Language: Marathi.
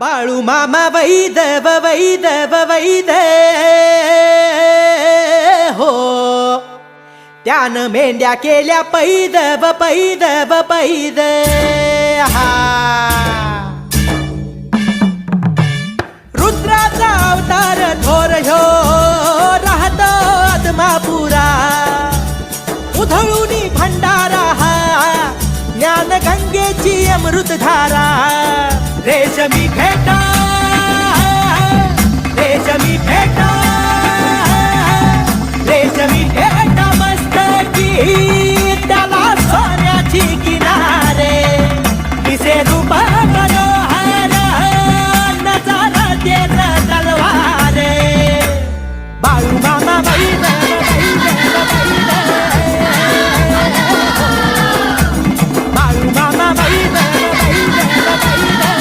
बाळू मामा वैदव वैदव वैद हो, त्यानं मेंढ्या केल्या पैदव पैदव पैद हा. रुद्राचा अवतार थोर ह्यो राहतो आदमापुरा, उधळूनी भंडारा हा ज्ञान गंगेची अमृतधारा. रेशमी फेटा